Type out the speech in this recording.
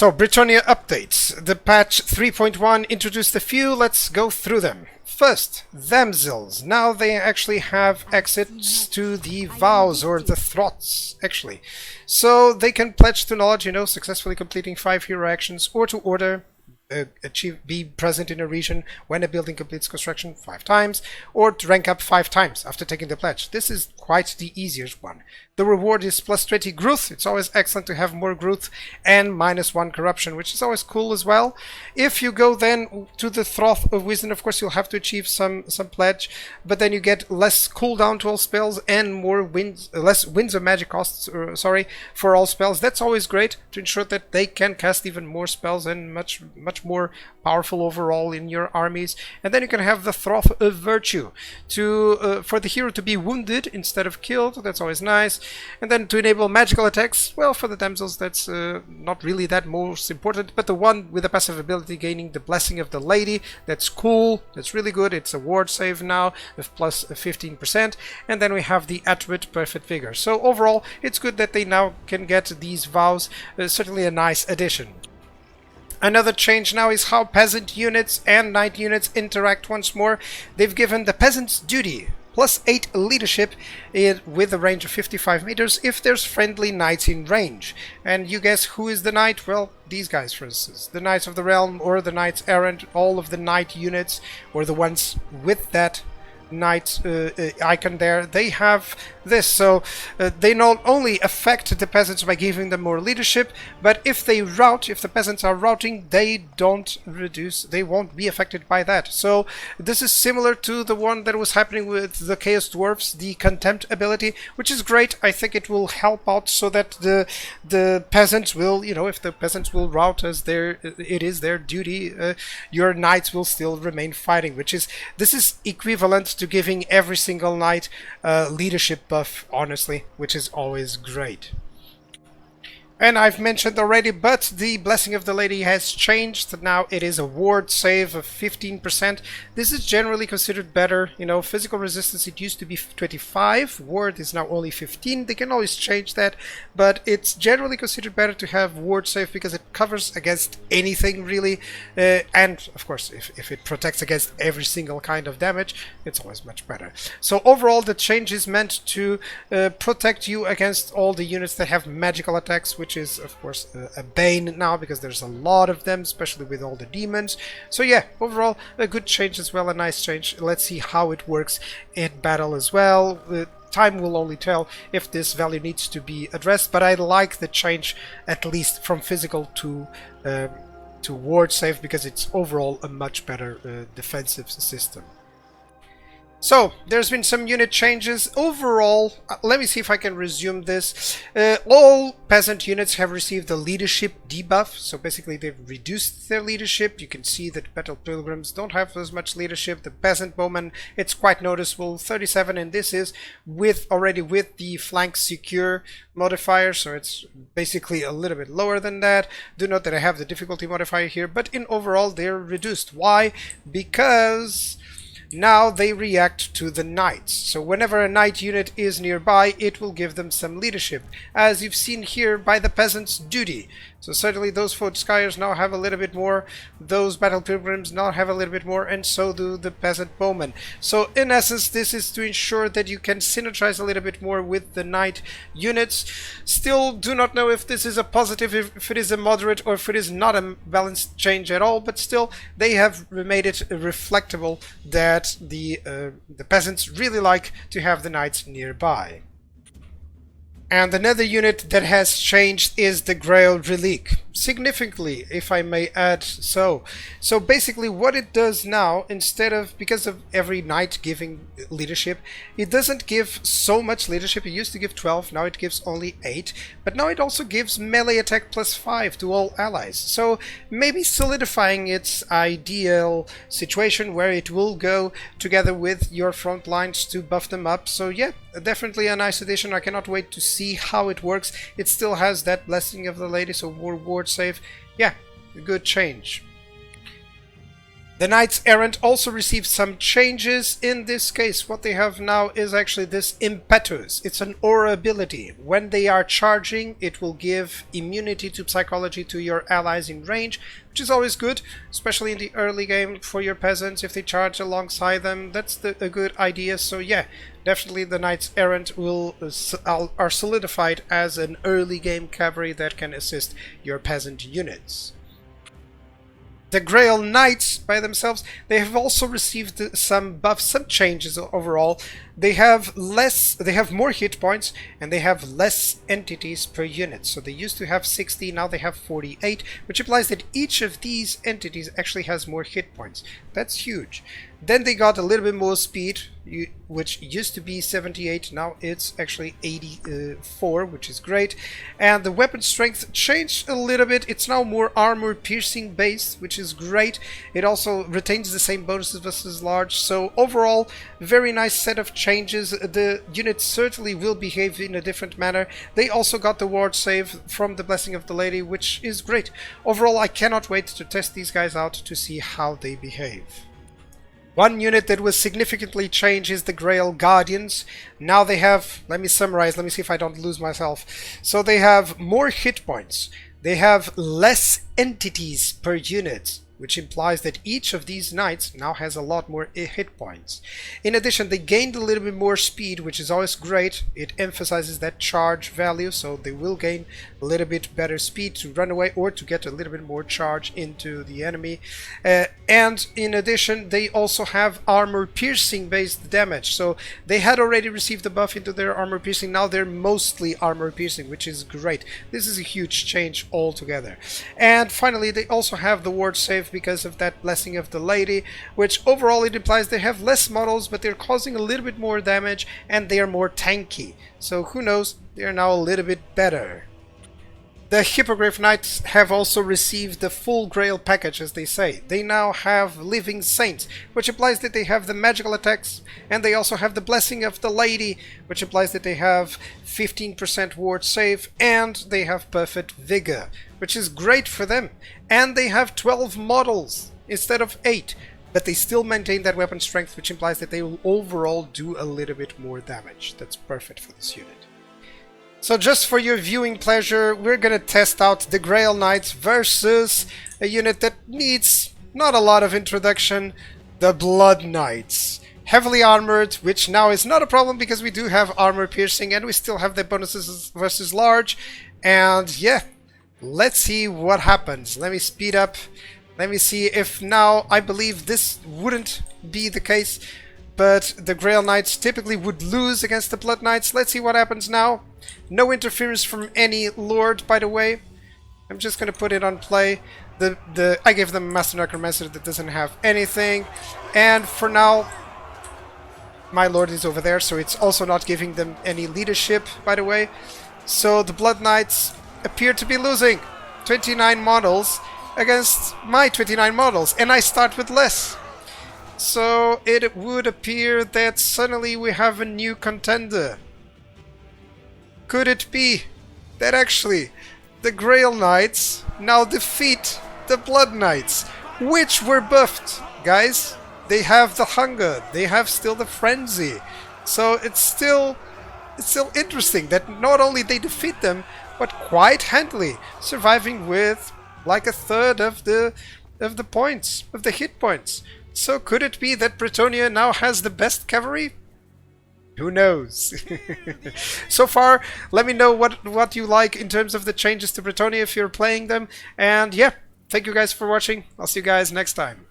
So, Bretonnia updates. The patch 3.1 introduced a few. Let's go through them. First, damsels. Now they actually have exits to the vows or the throats, actually. So they can pledge to knowledge, successfully completing 5 hero actions, or to order, be present in a region when a building completes construction 5 times, or to rank up 5 times after taking the pledge. This is quite the easiest one. The reward is plus 20 growth. It's always excellent to have more growth, and minus 1 corruption, which is always cool as well. If you go then to the Throth of Wisdom, of course you'll have to achieve some pledge, but then you get less cooldown to all spells and more less winds of magic costs, for all spells. That's always great to ensure that they can cast even more spells and much more powerful overall in your armies. And then you can have the Throth of Virtue for the hero to be wounded instead of killed. That's always nice. And then to enable magical attacks, well, for the damsels that's not really that most important, but the one with the passive ability gaining the Blessing of the Lady, that's cool, that's really good. It's a ward save now of plus 15%, and then we have the attribute Perfect Vigor. So overall it's good that they now can get these vows. Certainly a nice addition. Another change now is how peasant units and knight units interact once more. They've given the peasant's duty plus 8 leadership with a range of 55 meters if there's friendly knights in range. And you guess who is the knight? Well, these guys, for instance. The Knights of the Realm or the Knights Errant, all of the knight units, or the ones with that knight icon there, they have this. So they not only affect the peasants by giving them more leadership, but if they rout, if the peasants are routing, they won't be affected by that. So this is similar to the one that was happening with the Chaos Dwarfs, the Contempt ability, which is great. I think it will help out so that the peasants will, if the peasants will rout as it is their duty, your knights will still remain fighting, this is equivalent to giving every single knight leadership buff, honestly, which is always great. And I've mentioned already, but the Blessing of the Lady has changed. Now it is a ward save of 15%. This is generally considered better. Physical resistance, it used to be 25. Ward is now only 15. They can always change that, but it's generally considered better to have ward save because it covers against anything, really. And, of course, if it protects against every single kind of damage, it's always much better. So overall, the change is meant to protect you against all the units that have magical attacks, which is of course a bane now because there's a lot of them, especially with all the demons. So yeah, overall a good change as well, a nice change. Let's see how it works in battle as well. Time will only tell if this value needs to be addressed, but I like the change at least from physical to ward save because it's overall a much better defensive system. So, there's been some unit changes. Overall, let me see if I can resume this. All peasant units have received the leadership debuff, so basically they've reduced their leadership. You can see that battle pilgrims don't have as much leadership. The peasant bowmen, it's quite noticeable, 37, and this is already with the flank secure modifier, so it's basically a little bit lower than that. Do note that I have the difficulty modifier here, but in overall they're reduced. Why? Because now they react to the knights. So whenever a knight unit is nearby, it will give them some leadership, as you've seen here by the peasant's duty. So certainly those Skiers now have a little bit more, those battle pilgrims now have a little bit more, and so do the peasant bowmen. So in essence, this is to ensure that you can synergize a little bit more with the knight units. Still do not know if this is a positive, if it is a moderate, or if it is not a balanced change at all, but still they have made it reflectable that the peasants really like to have the knights nearby. And another unit that has changed is the Grail Relic. Significantly, if I may add so. So basically what it does now, because of every knight giving leadership, it doesn't give so much leadership. It used to give 12, now it gives only 8. But now it also gives melee attack plus 5 to all allies. So maybe solidifying its ideal situation where it will go together with your front lines to buff them up. So yeah, definitely a nice addition. I cannot wait to see how it works. It still has that Blessing of the Lady, so ward save. Yeah, a good change. The Knights Errant also received some changes. In this case, what they have now is actually this Impetus. It's an aura ability. When they are charging, it will give immunity to psychology to your allies in range, which is always good, especially in the early game for your peasants. If they charge alongside them, that's a good idea. So yeah, definitely the Knights Errant are solidified as an early game cavalry that can assist your peasant units. The Grail Knights by themselves, they have also received some buffs, some changes overall. They have more hit points, and they have less entities per unit. So they used to have 60, now they have 48, which implies that each of these entities actually has more hit points. That's huge. Then they got a little bit more speed, which used to be 78, now it's actually 84, which is great. And the weapon strength changed a little bit. It's now more armor piercing based, which is great. It also retains the same bonuses versus large. So overall, very nice set of changes. The units certainly will behave in a different manner. They also got the ward save from the Blessing of the Lady, which is great. Overall, I cannot wait to test these guys out to see how they behave. One unit that was significantly changed is the Grail Guardians. Now they have, let me summarize, let me see if I don't lose myself. So they have more hit points. They have less entities per unit, which implies that each of these knights now has a lot more hit points. In addition, they gained a little bit more speed, which is always great. It emphasizes that charge value, so they will gain a little bit better speed to run away or to get a little bit more charge into the enemy. And in addition, they also have armor piercing based damage. So they had already received the buff into their armor piercing, now they're mostly armor piercing, which is great. This is a huge change altogether. And finally, they also have the ward save because of that Blessing of the Lady, which overall it implies they have less models, but they're causing a little bit more damage and they are more tanky. So who knows, they're now a little bit better. The Hippogriff Knights have also received the full Grail package, as they say. They now have Living Saints, which implies that they have the magical attacks, and they also have the Blessing of the Lady, which implies that they have 15% ward save, and they have Perfect Vigor, which is great for them. And they have 12 models instead of 8, but they still maintain that weapon strength, which implies that they will overall do a little bit more damage. That's perfect for this unit. So just for your viewing pleasure, we're gonna test out the Grail Knights versus a unit that needs not a lot of introduction, the Blood Knights. Heavily armored, which now is not a problem because we do have armor piercing and we still have the bonuses versus large. And yeah, let's see what happens. Let me speed up. Let me see if now, I believe this wouldn't be the case, but the Grail Knights typically would lose against the Blood Knights. Let's see what happens now. No interference from any Lord, by the way. I'm just going to put it on play. I gave them a Master Necromancer that doesn't have anything. And for now, my Lord is over there, so it's also not giving them any leadership, by the way. So the Blood Knights appear to be losing 29 models against my 29 models, and I start with less. So it would appear that suddenly we have a new contender. Could it be that actually the Grail Knights now defeat the Blood Knights, which were buffed, guys? They have the hunger, they have still the frenzy. So it's still interesting that not only they defeat them, but quite handily, surviving with like a third of the points, of the hit points. So could it be that Bretonnia now has the best cavalry? Who knows? So far, let me know what you like in terms of the changes to Bretonnia if you're playing them. And yeah, thank you guys for watching. I'll see you guys next time.